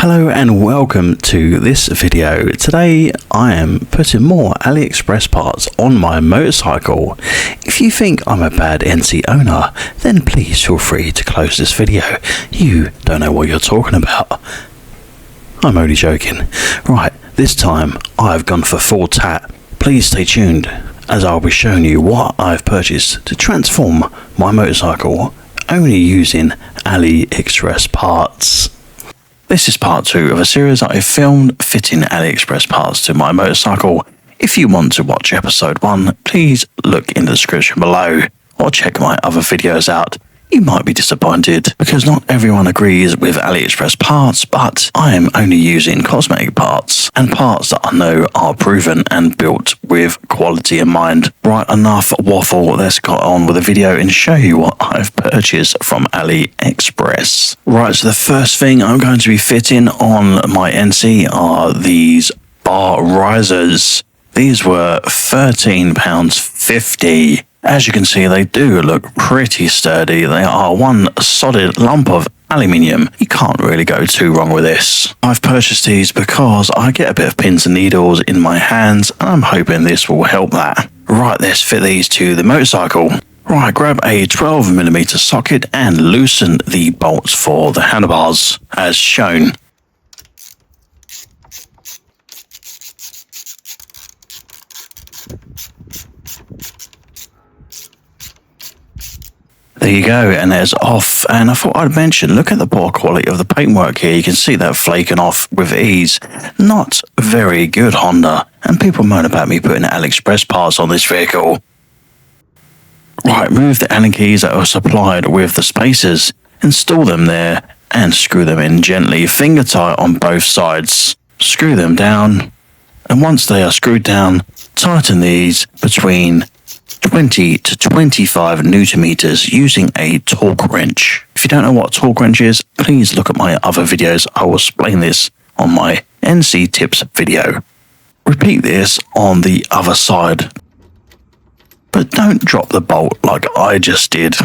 Hello and welcome to this video. Today I am putting more AliExpress parts on my motorcycle. If you think I'm a bad NC owner, then please feel free to close this video. You don't know what you're talking about. I'm only joking. Right, this time I've gone for full tat. Please stay tuned as I'll be showing you what I've purchased to transform my motorcycle only using AliExpress parts. This is part 2 of a series that I filmed fitting AliExpress parts to my motorcycle. If you want to watch episode 1, please look in the description below or check my other videos out. You might be disappointed because not everyone agrees with AliExpress parts, but I am only using cosmetic parts and parts that I know are proven and built with quality in mind. Right, enough waffle, let's get on with the video and show you what I've purchased from AliExpress. Right, so the first thing I'm going to be fitting on my NC are these bar risers. These were £13.50. As you can see, they do look pretty sturdy. They are one solid lump of aluminium. You can't really go too wrong with this. I've purchased these because I get a bit of pins and needles in my hands, and I'm hoping this will help that. Right, let's fit these to the motorcycle. Right, grab a 12mm socket and loosen the bolts for the handlebars as shown. There you go, and there's off. And I thought I'd mention, look at the poor quality of the paintwork here. You can see that flaking off with ease. Not very good, Honda. And people moan about me putting AliExpress parts on this vehicle. Right, move the Allen keys that are supplied with the spacers. Install them there and screw them in gently. Finger tight on both sides. Screw them down. And once they are screwed down, tighten these between 20 to 25 newton meters using a torque wrench. If you don't know what a torque wrench is, please look at my other videos. I will explain this on my NC tips video. Repeat this on the other side, but don't drop the bolt like I just did.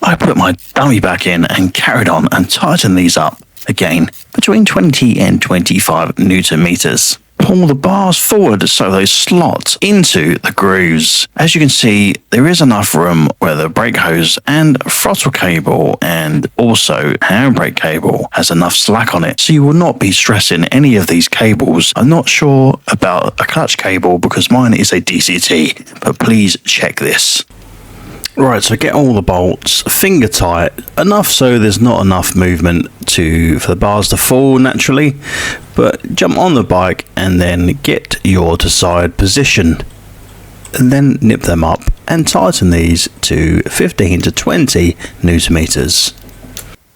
I put my dummy back in and carried on and tightened these up again between 20 and 25 newton meters. Pull the bars forward so they slot into the grooves. As you can see, there is enough room where the brake hose and throttle cable and also handbrake cable has enough slack on it, so you will not be stressing any of these cables. I'm not sure about a clutch cable because mine is a DCT, but please check this. Right, so get all the bolts finger tight, enough so there's not enough movement for the bars to fall naturally, but jump on the bike and then get your desired position, and then nip them up and tighten these to 15 to 20 newton meters.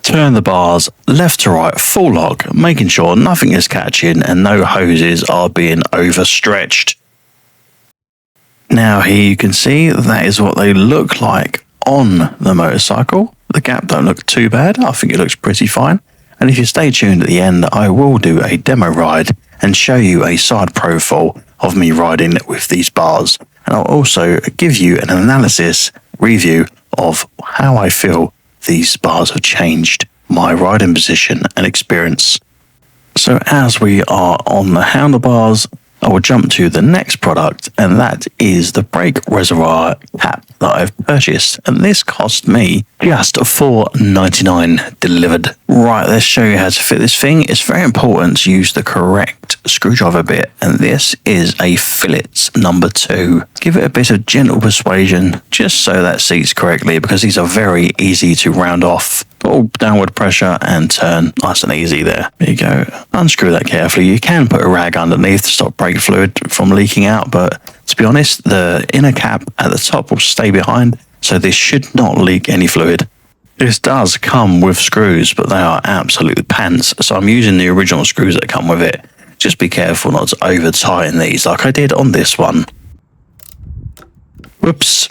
Turn the bars left to right full lock, making sure nothing is catching and no hoses are being overstretched. Now here you can see that is what they look like on the motorcycle. The gap don't look too bad. I think it looks pretty fine. And if you stay tuned at the end, I will do a demo ride and show you a side profile of me riding with these bars. And I'll also give you an analysis review of how I feel these bars have changed my riding position and experience. So as we are on the handlebars, I will jump to the next product, and that is the brake reservoir cap that I've purchased, and this cost me just $4.99 delivered. Right, let's show you how to fit this thing. It's very important to use the correct screwdriver bit, and this is a Phillips number 2. Give it a bit of gentle persuasion just so that seats correctly, because these are very easy to round off. Pull downward pressure and turn nice and easy there. There you go. Unscrew that carefully. You can put a rag underneath to stop brake fluid from leaking out, but to be honest, the inner cap at the top will stay behind, so this should not leak any fluid. This does come with screws, but they are absolute pants, so I'm using the original screws that come with it. Just be careful not to over tighten these like I did on this one. Whoops.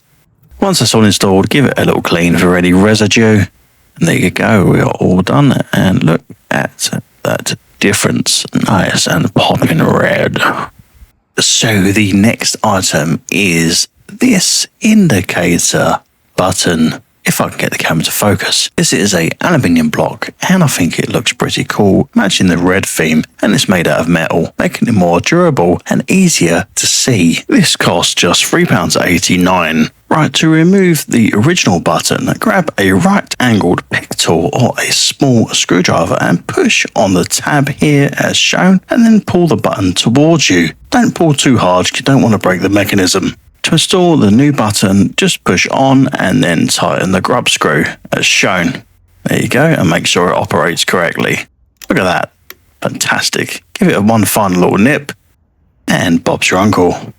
Once that's all installed, give it a little clean for any residue. And there you go, we are all done, and look at that difference, nice and popping red. So the next item is this indicator button. if I can get the camera to focus. This is a aluminium block, and I think it looks pretty cool, matching the red theme, and it's made out of metal, making it more durable and easier to see. This costs just £3.89. Right, to remove the original button, grab a right-angled pick tool or a small screwdriver and push on the tab here as shown, and then pull the button towards you. Don't pull too hard because you don't want to break the mechanism. To install the new button, just push on and then tighten the grub screw as shown. There you go, and make sure it operates correctly. Look at that. Fantastic. Give it one final little nip, and Bob's your uncle.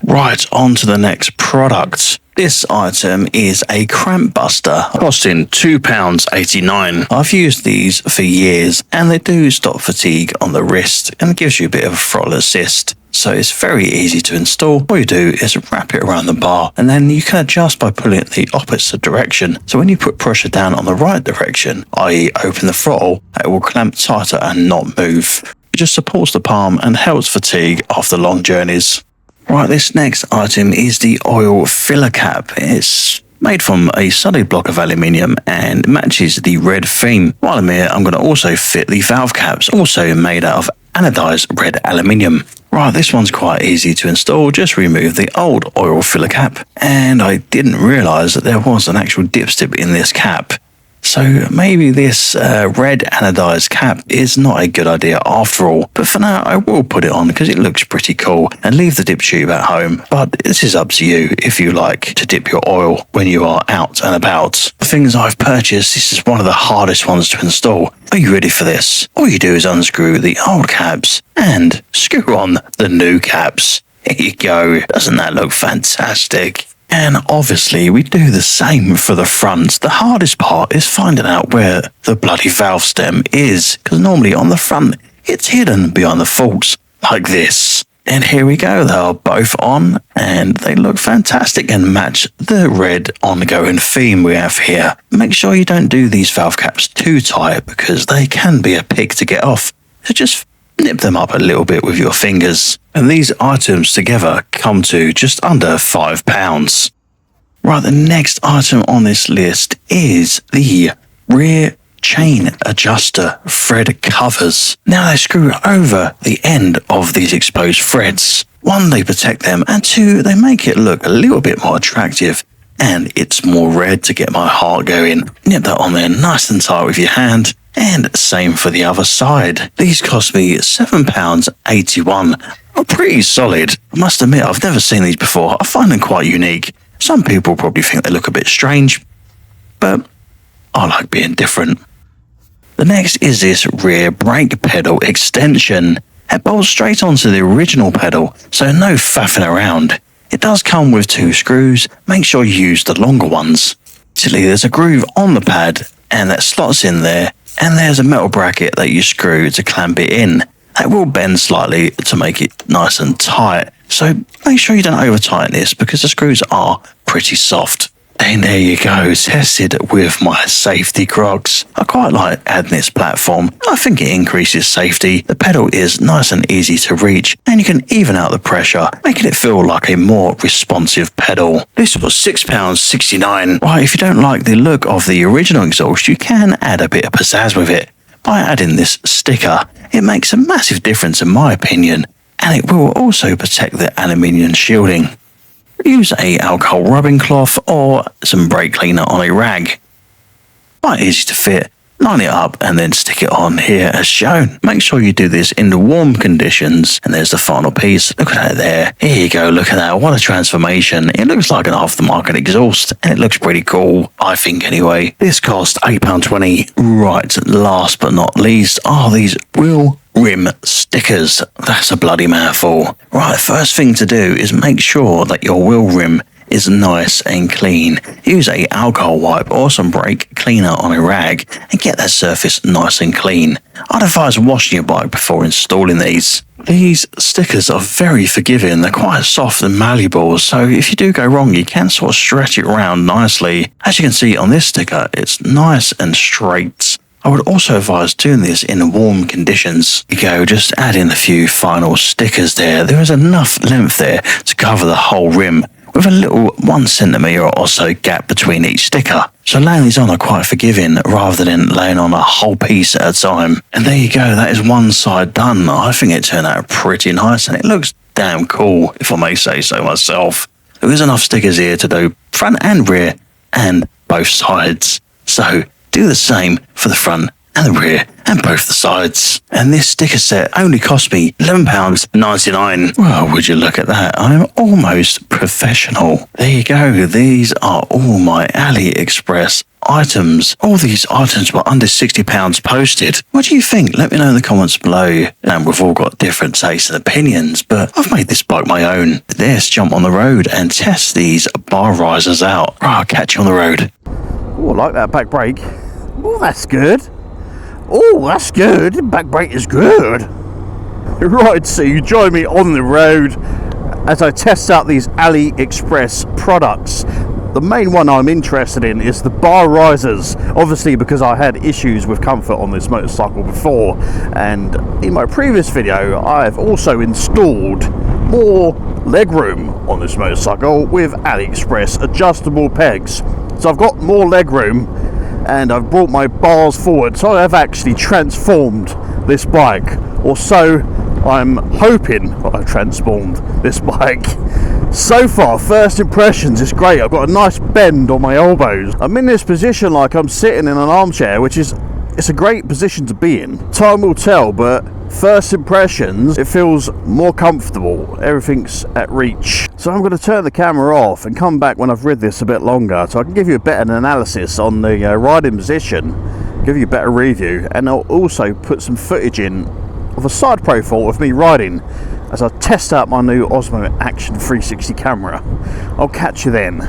Right, on to the next product. This item is a cramp buster, costing £2.89. I've used these for years, and they do stop fatigue on the wrist and gives you a bit of a throttle assist. So it's very easy to install. All you do is wrap it around the bar, and then you can adjust by pulling it the opposite direction. So when you put pressure down on the right direction, i.e. open the throttle, it will clamp tighter and not move. It just supports the palm and helps fatigue after long journeys. Right, this next item is the oil filler cap. It's made from a solid block of aluminium and matches the red theme. While I'm here, I'm going to also fit the valve caps, also made out of anodized red aluminium. Right, this one's quite easy to install. Just remove the old oil filler cap, and I didn't realise that there was an actual dipstick in this cap. So maybe this red anodized cap is not a good idea after all, but for now I will put it on because it looks pretty cool, and leave the dip tube at home. But this is up to you if you like to dip your oil when you are out and about. The things I've purchased, this is one of the hardest ones to install. Are you ready for this? All you do is unscrew the old caps and screw on the new caps. Here you go. Doesn't that look fantastic? And obviously we do the same for the front. The hardest part is finding out where the bloody valve stem is, because normally on the front it's hidden behind the forks like this. And here we go, they are both on and they look fantastic and match the red ongoing theme we have here. Make sure you don't do these valve caps too tight because they can be a pig to get off. So just nip them up a little bit with your fingers. And these items together come to just under £5. Right, the next item on this list is the rear chain adjuster thread covers. Now they screw over the end of these exposed threads. One, they protect them, and two, they make it look a little bit more attractive. And it's more red to get my heart going. Nip that on there nice and tight with your hand. And same for the other side. These cost me £7.81. Oh, pretty solid. I must admit, I've never seen these before. I find them quite unique. Some people probably think they look a bit strange, but I like being different. The next is this rear brake pedal extension. It bolts straight onto the original pedal, so no faffing around. It does come with 2 screws. Make sure you use the longer ones. Basically, there's a groove on the pad, and that slots in there. And there's a metal bracket that you screw to clamp it in. That will bend slightly to make it nice and tight. So make sure you don't over tighten this because the screws are pretty soft. And there you go, tested with my safety crocs. I quite like adding this platform. I think it increases safety. The pedal is nice and easy to reach, and you can even out the pressure, making it feel like a more responsive pedal. This was £6.69. Right, if you don't like the look of the original exhaust, you can add a bit of pizzazz with it. By adding this sticker, it makes a massive difference in my opinion, and it will also protect the aluminium shielding. Use a alcohol rubbing cloth or some brake cleaner on a rag. Quite easy to fit. Line it up and then stick it on here as shown. Make sure you do this in the warm conditions. And there's the final piece. Look at that there. Here you go. Look at that. What a transformation. It looks like an aftermarket exhaust and it looks pretty cool, I think anyway. This cost £8.20. Right, last but not least are these wheel rim stickers. That's a bloody mouthful. Right, first thing to do is make sure that your wheel rim is nice and clean. Use a alcohol wipe or some brake cleaner on a rag and get that surface nice and clean. I'd advise washing your bike before installing these. These stickers are very forgiving. They're quite soft and malleable, so if you do go wrong you can sort of stretch it around nicely. As you can see on this sticker, it's nice and straight. I would also advise doing this in warm conditions. You go, just add in a few final stickers there. There is enough length there to cover the whole rim with a little 1 centimetre or so gap between each sticker. So laying these on are quite forgiving rather than laying on a whole piece at a time. And there you go, that is one side done. I think it turned out pretty nice and it looks damn cool, if I may say so myself. There is enough stickers here to do front and rear and both sides. So do the same for the front and the rear and both the sides. And this sticker set only cost me £11.99. Well, would you look at that? I'm almost professional. There you go. These are all my AliExpress items. All these items were under £60 posted. What do you think? Let me know in the comments below. And we've all got different tastes and opinions, but I've made this bike my own. Let's jump on the road and test these bar risers out. Right, I'll catch you on the road. Oh, I like that back brake. Oh, that's good. Oh, that's good. Back brake is good. Right, so you join me on the road as I test out these AliExpress products. The main one I'm interested in is the bar risers, obviously because I had issues with comfort on this motorcycle before, and in my previous video I've also installed more legroom on this motorcycle with AliExpress adjustable pegs. So I've got more legroom and I've brought my bars forward, so I've actually transformed this bike, or so I'm hoping I've transformed this bike. So far, first impressions is great. I've got a nice bend on my elbows. I'm in this position like I'm sitting in an armchair, which is, it's a great position to be in. Time will tell, but first impressions, it feels more comfortable. Everything's at reach. So I'm going to turn the camera off and come back when I've rid this a bit longer, so I can give you a better analysis on the riding position, give you a better review, and I'll also put some footage in of a side profile of me riding as I test out my new Osmo Action 360 camera. I'll catch you then.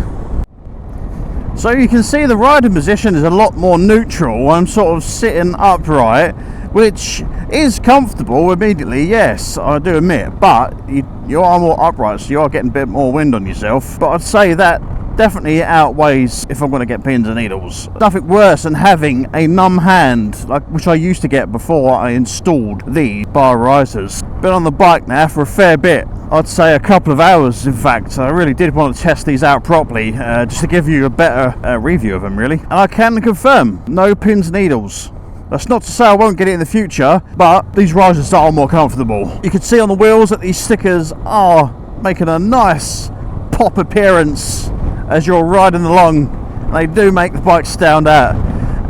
So you can see the riding position is a lot more neutral. I'm sort of sitting upright, which is comfortable immediately, yes, I do admit, but you are more upright, so you are getting a bit more wind on yourself. But I'd say that definitely outweighs if I'm going to get pins and needles. Nothing worse than having a numb hand, which I used to get before I installed the bar risers. Been on the bike now for a fair bit. I'd say a couple of hours, in fact. I really did want to test these out properly, just to give you a better review of them, really. And I can confirm, no pins and needles. That's not to say I won't get it in the future, but these risers are more comfortable. You can see on the wheels that these stickers are making a nice pop appearance as you're riding along. They do make the bike stand out.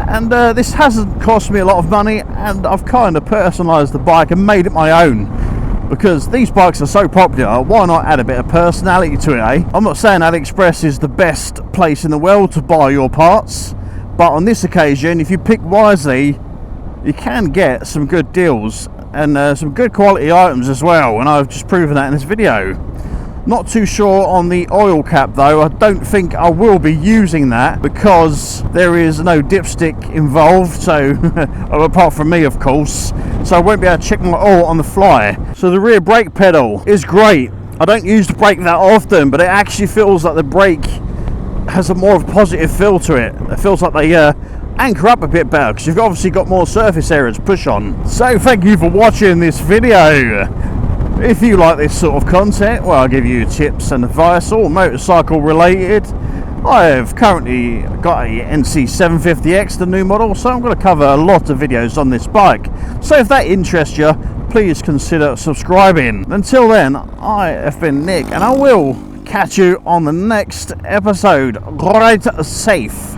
And this hasn't cost me a lot of money, and I've kind of personalised the bike and made it my own. Because these bikes are so popular, why not add a bit of personality to it, eh? I'm not saying AliExpress is the best place in the world to buy your parts, but on this occasion, if you pick wisely, you can get some good deals and some good quality items as well, and I've just proven that in this video. Not too sure on the oil cap though. I don't think I will be using that because there is no dipstick involved, so apart from me of course, so I won't be able to check my oil on the fly. So the rear brake pedal is great. I don't use the brake that often, but it actually feels like the brake has a more of a positive feel to it. It feels like they anchor up a bit better because you've obviously got more surface area to push on. So thank you for watching this video. If you like this sort of content, well, I'll give you tips and advice, all motorcycle related. I have currently got a NC750X, the new model, so I'm going to cover a lot of videos on this bike. So if that interests you, please consider subscribing. Until then, I have been Nick, and I will catch you on the next episode. Ride safe.